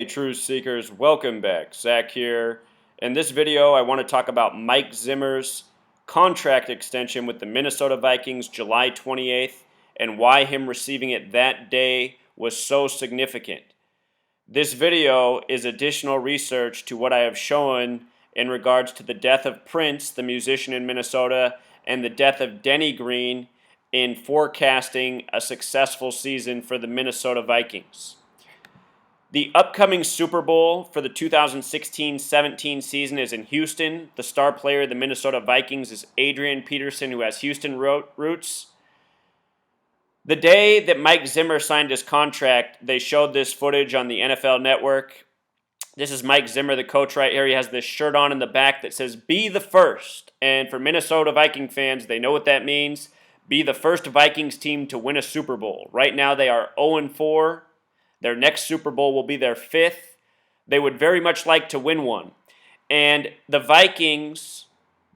Truth Seekers, welcome back. Zach here. In this video, I want to talk about Mike Zimmer's contract extension with the Minnesota Vikings July 28th and why him receiving it that day was so significant. This video is additional research to what I have shown in regards to the death of Prince, the musician in Minnesota, and the death of Denny Green in forecasting a successful season for the Minnesota Vikings. The upcoming Super Bowl for the 2016-17 season is in Houston. The star player of the Minnesota Vikings is Adrian Peterson, who has Houston roots. The day that Mike Zimmer signed his contract, they showed this footage on the NFL Network. This is Mike Zimmer, the coach right here. He has this shirt on in the back that says, "Be the first." And for Minnesota Viking fans, they know what that means. Be the first Vikings team to win a Super Bowl. Right now they are 0-4. Their next Super Bowl will be their 5th. They would very much like to win one. And the Vikings,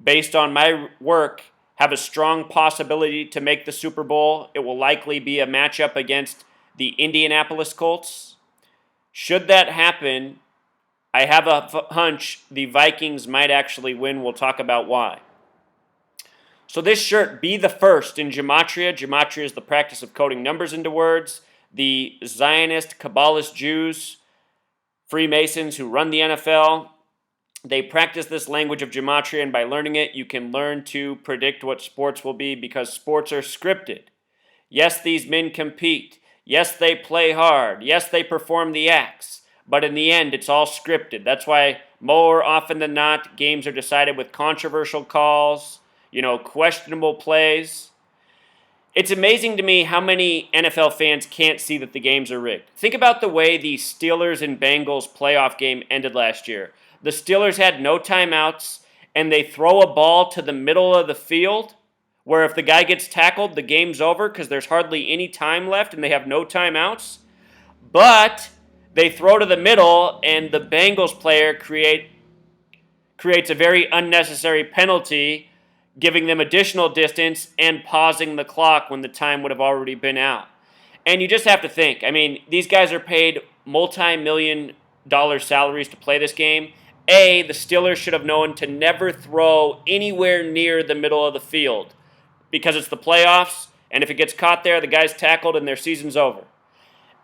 based on my work, have a strong possibility to make the Super Bowl. It will likely be a matchup against the Indianapolis Colts. Should that happen, I have a hunch the Vikings might actually win. We'll talk about why. So this shirt, "Be the first" in Gematria. Gematria is the practice of coding numbers into words. The Zionist, Kabbalist Jews, Freemasons who run the NFL, they practice this language of gematria, and by learning it, you can learn to predict what sports will be because sports are scripted. Yes, these men compete. Yes, they play hard. Yes, they perform the acts. But in the end, it's all scripted. That's why more often than not, games are decided with controversial calls, questionable plays. It's amazing to me how many NFL fans can't see that the games are rigged. Think about the way the Steelers and Bengals playoff game ended last year. The Steelers had no timeouts, and they throw a ball to the middle of the field, where if the guy gets tackled, the game's over because there's hardly any time left and they have no timeouts. But they throw to the middle, and the Bengals player creates a very unnecessary penalty, giving them additional distance and pausing the clock when the time would have already been out. And you just have to think, these guys are paid multi-million-dollar salaries to play this game. The Steelers should have known to never throw anywhere near the middle of the field because it's the playoffs, and if it gets caught there, the guy's tackled and their season's over.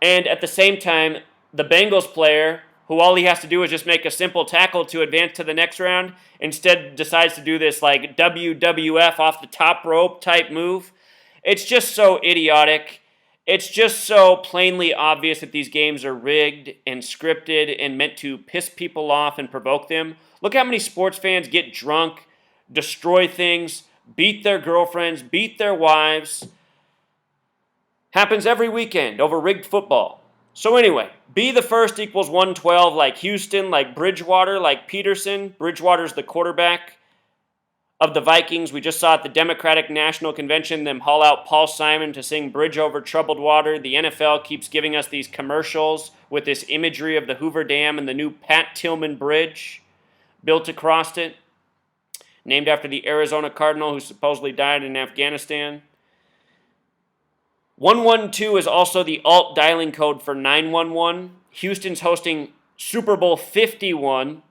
And at the same time, the Bengals player, who all he has to do is just make a simple tackle to advance to the next round, instead decides to do this like WWF off the top rope type move. It's just so idiotic. It's just so plainly obvious that these games are rigged and scripted and meant to piss people off and provoke them. Look how many sports fans get drunk, destroy things, beat their girlfriends, beat their wives. Happens every weekend over rigged football. So anyway, be the first equals 112 like Houston, like Bridgewater, like Peterson. Bridgewater's the quarterback of the Vikings. We just saw at the Democratic National Convention them haul out Paul Simon to sing "Bridge Over Troubled Water." The NFL keeps giving us these commercials with this imagery of the Hoover Dam and the new Pat Tillman Bridge built across it, named after the Arizona Cardinal who supposedly died in Afghanistan. 112 is also the alt dialing code for 911. Houston's hosting Super Bowl 51,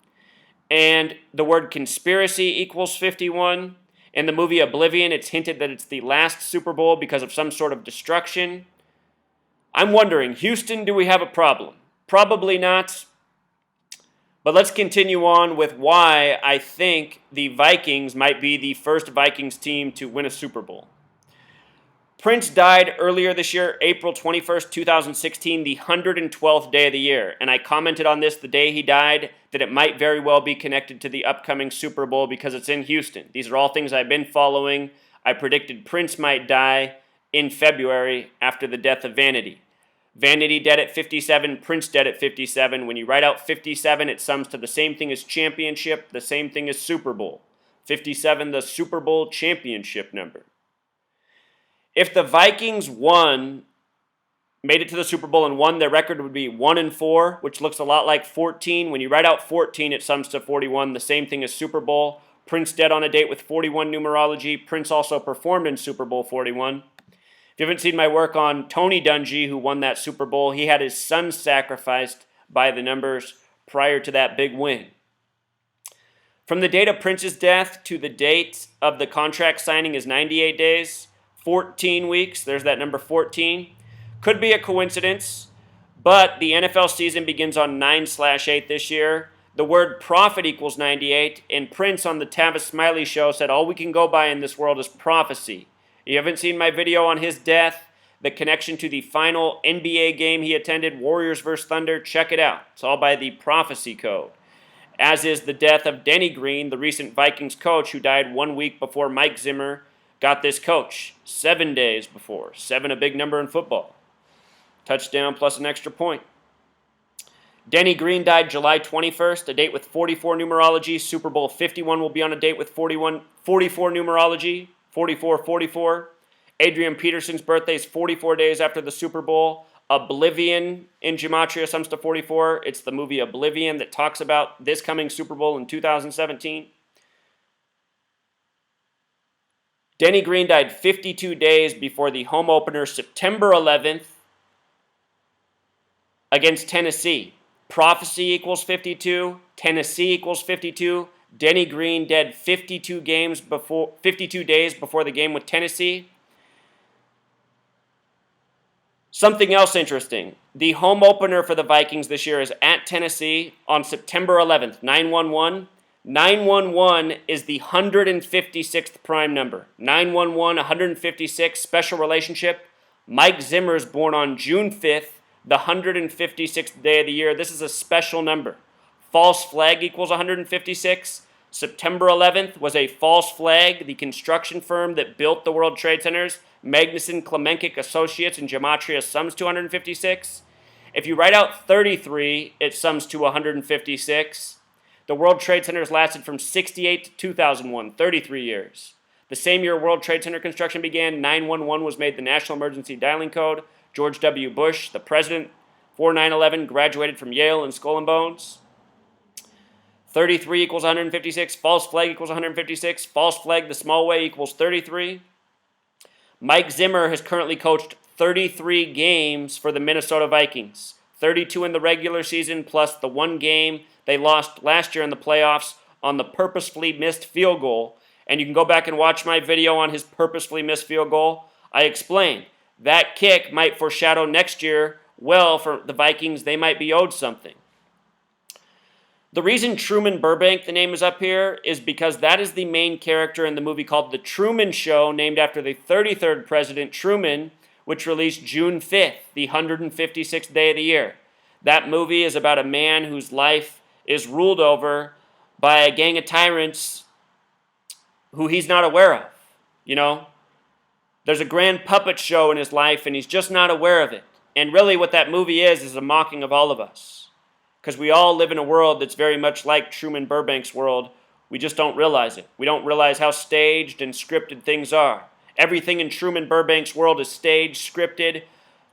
and the word conspiracy equals 51. In the movie Oblivion, it's hinted that it's the last Super Bowl because of some sort of destruction. I'm wondering, Houston, do we have a problem? Probably not. But let's continue on with why I think the Vikings might be the first Vikings team to win a Super Bowl. Prince died earlier this year, April 21st, 2016, the 112th day of the year. And I commented on this the day he died, that it might very well be connected to the upcoming Super Bowl because it's in Houston. These are all things I've been following. I predicted Prince might die in February after the death of Vanity. Vanity dead at 57, Prince dead at 57. When you write out 57, it sums to the same thing as championship, the same thing as Super Bowl. 57, the Super Bowl championship number. If the Vikings made it to the Super Bowl and won, their record would be 1-4, which looks a lot like 14. When you write out 14, it sums to 41, the same thing as Super Bowl. Prince dead on a date with 41 numerology. Prince also performed in Super Bowl 41. If you haven't seen my work on Tony Dungy, who won that Super Bowl, he had his son sacrificed by the numbers prior to that big win. From the date of Prince's death to the date of the contract signing is 98 days, 14 weeks. There's that number 14. Could be a coincidence, but the NFL season begins on 9/8 this year. The word prophet equals 98, and Prince on the Tavis Smiley show said all we can go by in this world is prophecy. You haven't seen my video on his death, the connection to the final NBA game he attended, Warriors vs. Thunder, check it out. It's all by the prophecy code. As is the death of Denny Green, the recent Vikings coach who died 1 week before Mike Zimmer got this coach. 7 days before. 7, a big number in football. Touchdown plus an extra point. Denny Green died July 21st, a date with 44 numerology. Super Bowl 51 will be on a date with 44 numerology. 44-44. Adrian Peterson's birthday is 44 days after the Super Bowl. Oblivion in Gematria sums to 44. It's the movie Oblivion that talks about this coming Super Bowl in 2017. Denny Green died 52 days before the home opener September 11th against Tennessee. Prophecy equals 52. Tennessee equals 52. Denny Green dead 52 days before the game with Tennessee. Something else interesting. The home opener for the Vikings this year is at Tennessee on September 11th, 911. 911 is the 156th prime number. 911, 156, special relationship. Mike Zimmer is born on June 5th, the 156th day of the year. This is a special number. False flag equals 156. September 11th was a false flag. The construction firm that built the World Trade Centers, Magnuson Klemenkic Associates in Gematria, sums to 156. If you write out 33, it sums to 156. The World Trade Centers lasted from 68 to 2001, 33 years. The same year World Trade Center construction began, 911 was made the national emergency dialing code. George W. Bush, the president, for 9/11, graduated from Yale in Skull and Bones. 33 equals 156. False flag equals 156. False flag the small way equals 33. Mike Zimmer has currently coached 33 games for the Minnesota Vikings. 32 in the regular season plus the 1 game they lost last year in the playoffs on the purposefully missed field goal. And you can go back and watch my video on his purposefully missed field goal. I explained that kick might foreshadow next year. Well, for the Vikings, they might be owed something. The reason Truman Burbank, the name is up here, is because that is the main character in the movie called The Truman Show, named after the 33rd President Truman, which released June 5th, the 156th day of the year. That movie is about a man whose life is ruled over by a gang of tyrants who he's not aware of. You know, there's a grand puppet show in his life, and he's just not aware of it. And really what that movie is a mocking of all of us. Because we all live in a world that's very much like Truman Burbank's world. We just don't realize it. We don't realize how staged and scripted things are. Everything in Truman Burbank's world is staged, scripted,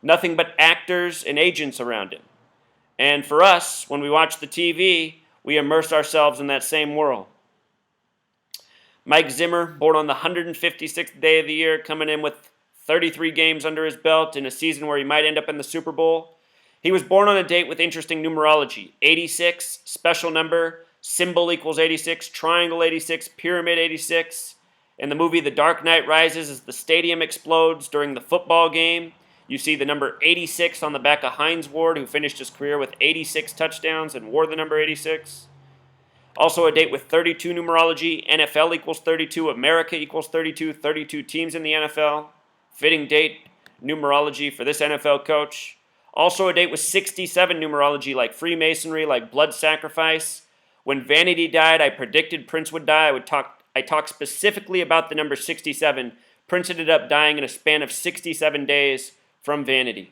nothing but actors and agents around him. And for us, when we watch the TV, we immerse ourselves in that same world. Mike Zimmer, born on the 156th day of the year, coming in with 33 games under his belt in a season where he might end up in the Super Bowl. He was born on a date with interesting numerology. 86, special number, symbol equals 86, triangle 86, pyramid 86. In the movie The Dark Knight Rises, as the stadium explodes during the football game, you see the number 86 on the back of Hines Ward, who finished his career with 86 touchdowns and wore the number 86. Also a date with 32 numerology. NFL equals 32, America equals 32, 32 teams in the NFL. Fitting date, numerology for this NFL coach. Also a date with 67 numerology, like Freemasonry, like blood sacrifice. When Vanity died, I predicted Prince would die. I talked specifically about the number 67. Prince ended up dying in a span of 67 days from Vanity.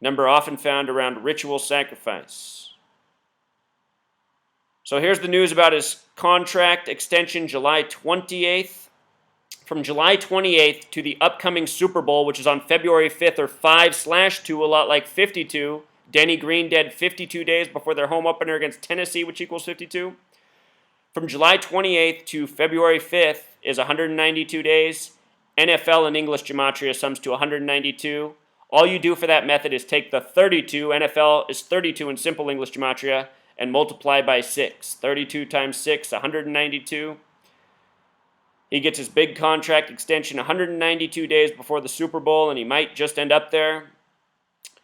Number often found around ritual sacrifice. So here's the news about his contract extension, July 28th. From July 28th to the upcoming Super Bowl, which is on February 5th, or 5/2, a lot like 52. Denny Green dead 52 days before their home opener against Tennessee, which equals 52. From July 28th to February 5th is 192 days. NFL and English Gematria sums to 192. All you do for that method is take the 32, NFL is 32 in simple English gematria, and multiply by 6. 32 times 6, 192. He gets his big contract extension 192 days before the Super Bowl, and he might just end up there.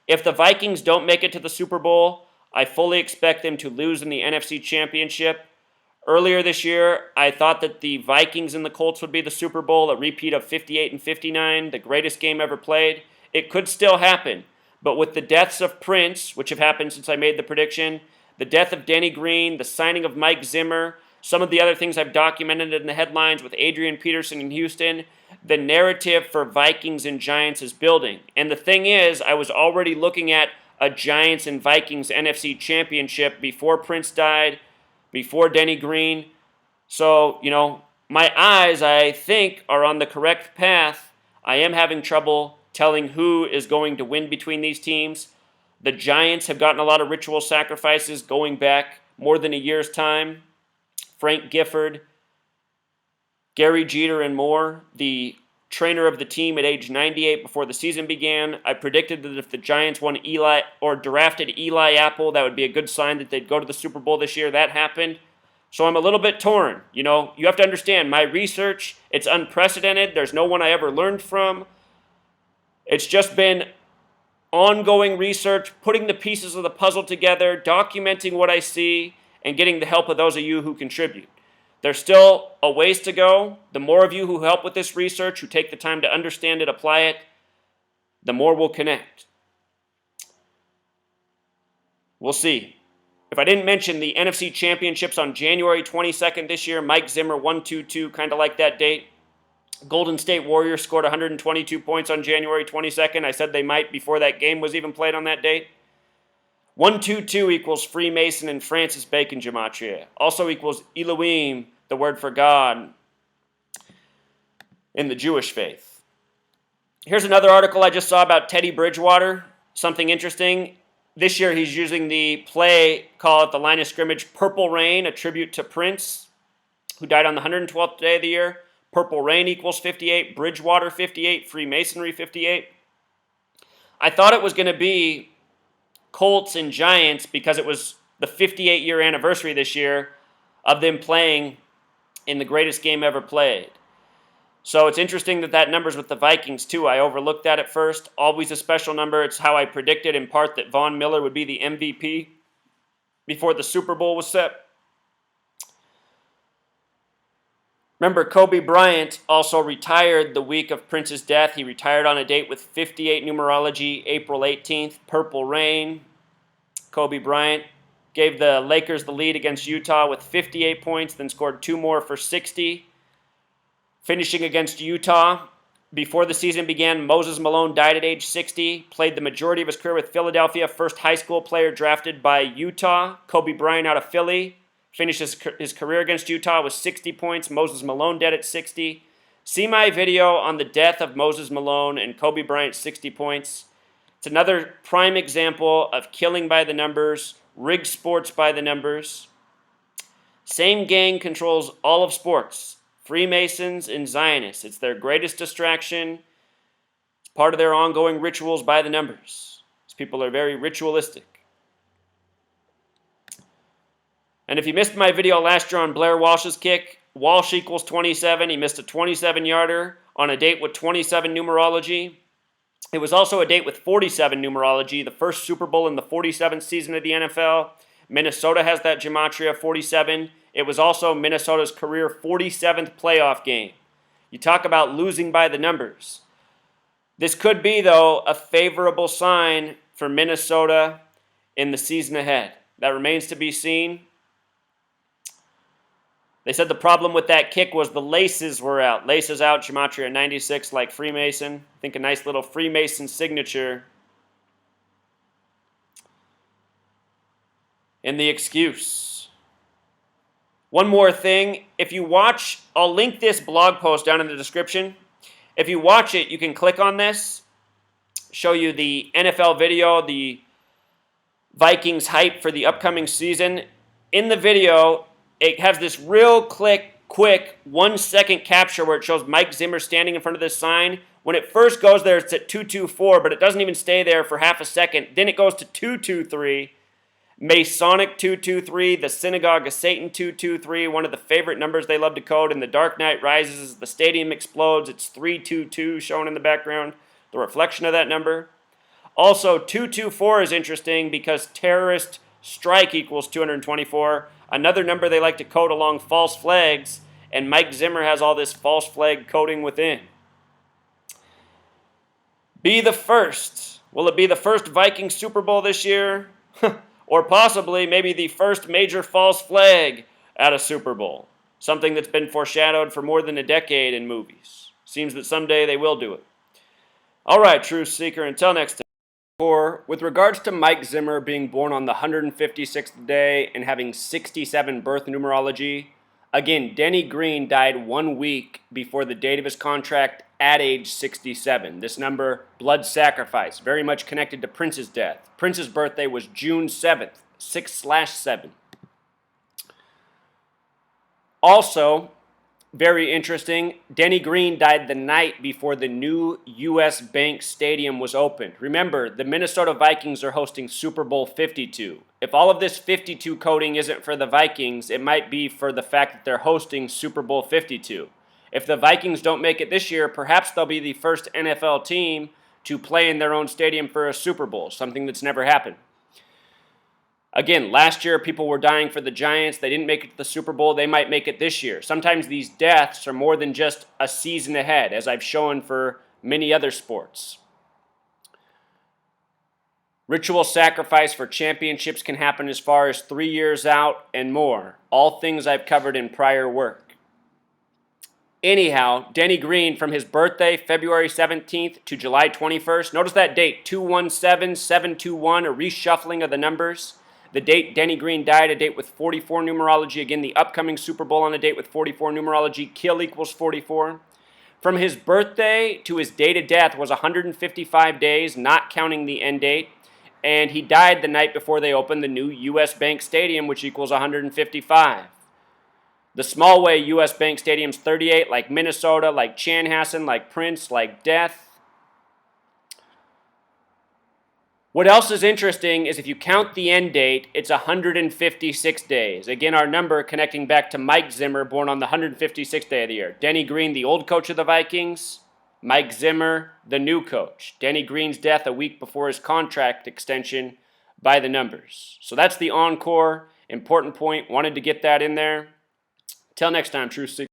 If the Vikings don't make it to the Super Bowl, I fully expect them to lose in the NFC Championship. Earlier this year, I thought that the Vikings and the Colts would be the Super Bowl, a repeat of 58 and 59, the greatest game ever played. It could still happen, but with the deaths of Prince, which have happened since I made the prediction, the death of Denny Green, the signing of Mike Zimmer, some of the other things I've documented in the headlines with Adrian Peterson in Houston, the narrative for Vikings and Giants is building. And the thing is, I was already looking at a Giants and Vikings NFC Championship before Prince died, before Denny Green. So, my eyes, I think, are on the correct path. I am having trouble telling who is going to win between these teams. The Giants have gotten a lot of ritual sacrifices going back more than a year's time. Frank Gifford, Gary Jeter, and more. The trainer of the team at age 98 before the season began. I predicted that if the Giants won Eli or drafted Eli Apple, that would be a good sign that they'd go to the Super Bowl this year. That happened. So I'm a little bit torn. You have to understand, my research, it's unprecedented. There's no one I ever learned from. It's just been ongoing research, putting the pieces of the puzzle together, documenting what I see, and getting the help of those of you who contribute. There's still a ways to go. The more of you who help with this research, who take the time to understand it, apply it, the more we'll connect. We'll see. If I didn't mention the NFC Championships on January 22nd this year, Mike Zimmer 1-2-2, kind of like that date. Golden State Warriors scored 122 points on January 22nd. I said they might before that game was even played on that date. 1-2-2 equals Freemason and Francis Bacon gematria. Also equals Elohim, the word for God in the Jewish faith. Here's another article I just saw about Teddy Bridgewater. Something interesting. This year he's using the play, call it the line of scrimmage, Purple Rain, a tribute to Prince, who died on the 112th day of the year. Purple Rain equals 58, Bridgewater 58, Freemasonry 58. I thought it was going to be Colts and Giants because it was the 58-year anniversary this year of them playing in the greatest game ever played. So it's interesting that number's with the Vikings too. I overlooked that at first. Always a special number. It's how I predicted in part that Von Miller would be the MVP before the Super Bowl was set. Remember, Kobe Bryant also retired the week of Prince's death. He retired on a date with 58 numerology, April 18th, Purple Rain. Kobe Bryant gave the Lakers the lead against Utah with 58 points, then scored 2 more for 60. Finishing against Utah, before the season began, Moses Malone died at age 60, played the majority of his career with Philadelphia, first high school player drafted by Utah. Kobe Bryant out of Philly. Finishes his career against Utah with 60 points. Moses Malone dead at 60. See my video on the death of Moses Malone and Kobe Bryant's 60 points. It's another prime example of killing by the numbers, rigged sports by the numbers. Same gang controls all of sports. Freemasons and Zionists. It's their greatest distraction. It's part of their ongoing rituals by the numbers. These people are very ritualistic. And if you missed my video last year on Blair Walsh's kick, Walsh equals 27. He missed a 27-yarder on a date with 27 numerology. It was also a date with 47 numerology, the first Super Bowl in the 47th season of the NFL. Minnesota has that gematria, 47. It was also Minnesota's career 47th playoff game. You talk about losing by the numbers. This could be, though, a favorable sign for Minnesota in the season ahead. That remains to be seen. They said the problem with that kick was the laces were out. Laces out, gematria 96 like Freemason. I think a nice little Freemason signature. And the excuse. One more thing. If you watch, I'll link this blog post down in the description. If you watch it, you can click on this. Show you the NFL video, the Vikings hype for the upcoming season. In the video, it has this real quick 1-second capture where it shows Mike Zimmer standing in front of this sign When it first goes there, it's at 224, but it doesn't even stay there for half a second. Then it goes to 223. Masonic 223, the Synagogue of Satan 223, one of the favorite numbers they love to code. In The Dark Knight Rises, the stadium explodes. It's 322 shown in the background, the reflection of that number. Also, 224 is interesting because terrorist strike equals 224, another number they like to code along false flags, and Mike Zimmer has all this false flag coding within. Be the first. Will it be the first Vikings Super Bowl this year? Or possibly maybe the first major false flag at a Super Bowl. Something that's been foreshadowed for more than a decade in movies. Seems that someday they will do it. All right, Truth Seeker, until next time. With regards to Mike Zimmer being born on the 156th day and having 67 birth numerology, again, Denny Green died 1 week before the date of his contract at age 67. This number, blood sacrifice, very much connected to Prince's death. Prince's birthday was June 7th, 6/7. Also, very interesting, Denny Green died the night before the new U.S. Bank Stadium was opened. Remember, the Minnesota Vikings are hosting Super Bowl 52. If all of this 52 coding isn't for the Vikings, it might be for the fact that they're hosting Super Bowl 52. If the Vikings don't make it this year, perhaps they'll be the first NFL team to play in their own stadium for a Super Bowl, something that's never happened. Again, last year people were dying for the Giants. They didn't make it to the Super Bowl. They might make it this year. Sometimes these deaths are more than just a season ahead, as I've shown for many other sports. Ritual sacrifice for championships can happen as far as 3 years out and more. All things I've covered in prior work. Anyhow, Denny Green, from his birthday, February 17th to July 21st, notice that date, 217-721, a reshuffling of the numbers. The date Denny Green died, a date with 44 numerology. Again, the upcoming Super Bowl on a date with 44 numerology. Kill equals 44. From his birthday to his date of death was 155 days, not counting the end date. And he died the night before they opened the new U.S. Bank Stadium, which equals 155. The small way U.S. Bank Stadium's 38, like Minnesota, like Chanhassen, like Prince, like Death. What else is interesting is if you count the end date, it's 156 days. Again, our number connecting back to Mike Zimmer, born on the 156th day of the year. Denny Green, the old coach of the Vikings. Mike Zimmer, the new coach. Denny Green's death a week before his contract extension by the numbers. So that's the encore. Important point. Wanted to get that in there. Till next time, Truth Seekers.